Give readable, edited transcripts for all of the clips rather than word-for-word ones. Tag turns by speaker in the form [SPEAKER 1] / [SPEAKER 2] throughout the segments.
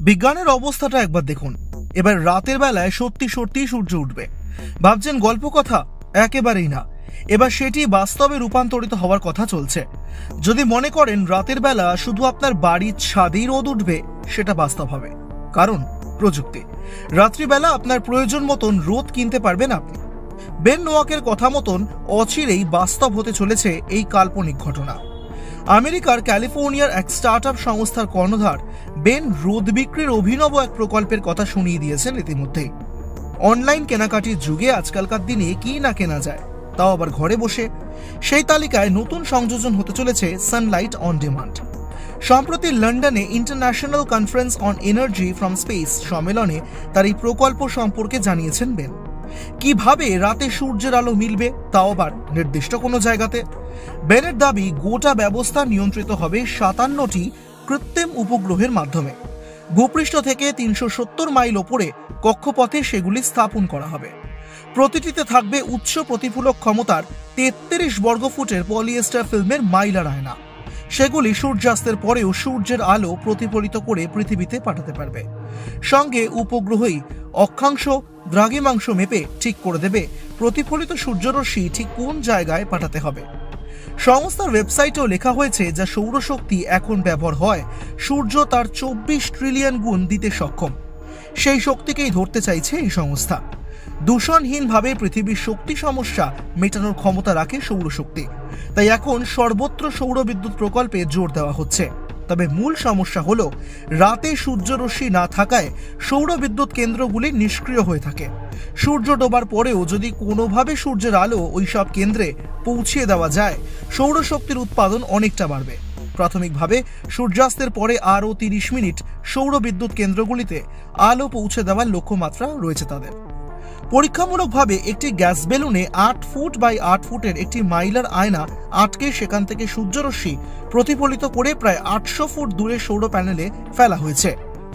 [SPEAKER 1] বিজ্ঞানের অবস্থাটা একবার দেখুন। এবার রাতের বেলায় সত্যি সত্যি সূর্য উঠবে। ভাবছেন গল্প কথা? একেবারেই না। এবার সেটি বাস্তবে রূপান্তরিত হওয়ার কথা চলছে। যদি মনে করেন রাতের বেলা শুধু আপনার বাড়ির ছাদেই রোদ উঠবে, সেটা বাস্তব হবে। কারণ প্রযুক্তি। রাত্রিবেলা আপনার প্রয়োজন মতন রোদ কিনতে পারবেন আপনি। বেন নোয়াকের কথা মতন অচিরেই বাস্তব হতে চলেছে এই কাল্পনিক ঘটনা। আমেরিকার ক্যালিফোর্নিয়ার এক স্টার্টআপ সংস্থার কর্ণধার বেন রোদ বিক্রির অভিনব এক প্রকল্পের কথা শুনিয়ে দিয়েছেন ইতিমধ্যেই। অনলাইন কেনাকাটির যুগে আজকালকার দিনে কি না কেনা যায়, তাও আবার ঘরে বসে। সেই তালিকায় নতুন সংযোজন হতে চলেছে সানলাইট অন ডিমান্ড। সম্প্রতি লন্ডনে international conference on energy from space সম্মেলনে তার এই প্রকল্প সম্পর্কে জানিয়েছেন বেন। কিভাবে রাতে সূর্যের আলো মিলবে, তাও আবার নির্দিষ্ট কোনো জায়গাতে। বেনের দাবি, গোটা ব্যবস্থা নিয়ন্ত্রিত হবে 57টি কৃত্রিম উপগ্রহের মাধ্যমে। ভূপৃষ্ঠ থেকে 370 মাইল ওপরে কক্ষপথে সেগুলি স্থাপন করা হবে। প্রতিটিতে থাকবে উচ্চ প্রতিফলক ক্ষমতার 33 বর্গফুটের পলিয়েস্টার ফিল্মের মাইলার আয়না। সেগুলি সূর্যাস্তের পরেও সূর্যের আলো প্রতিফলিত করে পৃথিবীতে পাঠাতে পারবে। সঙ্গে উপগ্রহই অক্ষাংশ দ্রাঘিমাংশ মেপে ঠিক করে দেবে প্রতিফলিত সূর্যরশ্মি ঠিক কোন জায়গায় পাঠাতে হবে। সংস্থার ওয়েবসাইটেও লেখা হয়েছে, যা সৌরশক্তি এখন ব্যবহার হয় সূর্য তার 24 ট্রিলিয়ন গুণ দিতে সক্ষম। সেই শক্তিকেই ধরতে চাইছে এই সংস্থা। দূষণহীনভাবে পৃথিবীর শক্তি সমস্যা মেটানোর ক্ষমতা রাখে সৌরশক্তি। তাই এখন সর্বত্র সৌর বিদ্যুৎ প্রকল্পে জোর দেওয়া হচ্ছে। তবে মূল সমস্যা হলো রাতে সূর্যরশ্মি না থাকায় সৌর বিদ্যুৎ কেন্দ্রগুলি নিষ্ক্রিয় হয়ে থাকে। সূর্য ডোবার পরেও যদি কোনোভাবে সূর্যের আলো ওই সব কেন্দ্রে পৌঁছিয়ে দেওয়া যায়, সৌরশক্তির উৎপাদন অনেকটা বাড়বে। প্রাথমিকভাবে সূর্যাস্তের পরে আরও 30 মিনিট সৌর বিদ্যুৎ কেন্দ্রগুলিতে আলো পৌঁছে দেওয়ার লক্ষ্যমাত্রা রয়েছে তাদের। পরীক্ষামূলকভাবে একটি গ্যাস বেলুনে 8 ফুট বাই 8 ফুটের একটি মাইলার আয়না আটকে সেখান থেকে সূর্যরশ্মি প্রতিফলিত করে প্রায় 800 ফুট দূরে সৌর প্যানেলে ফেলা হয়েছে।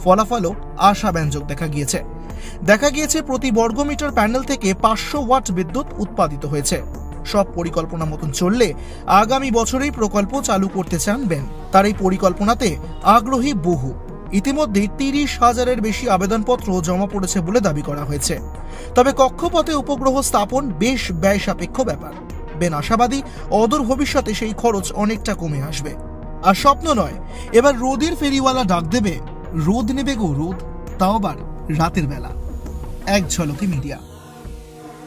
[SPEAKER 1] ফলাফলও আশাব্যঞ্জক দেখা গিয়েছে প্রতি বর্গমিটার প্যানেল থেকে 500 ওয়াট বিদ্যুৎ উৎপাদিত হয়েছে। সব পরিকল্পনা মতন চললে আগামী বছরেই প্রকল্প চালু করতে চান বেন। তার এই পরিকল্পনাতে আগ্রহী বহু। ইতিমধ্যেই 30,000-এর বেশি আবেদনপত্র জমা পড়েছে বলে দাবি করা হয়েছে। তবে কক্ষপথে উপগ্রহ স্থাপন বেশ ব্যয় সাপেক্ষ ব্যাপার। বেন আশাবাদী, অদূর ভবিষ্যতে সেই খরচ অনেকটা কমে আসবে। আর স্বপ্ন নয়, এবার রোদের ফেরিওয়ালা ডাক দেবে, রোদ নেবে গো রোদ, তাও আবার রাতের বেলা। এক ঝলকে মিডিয়া।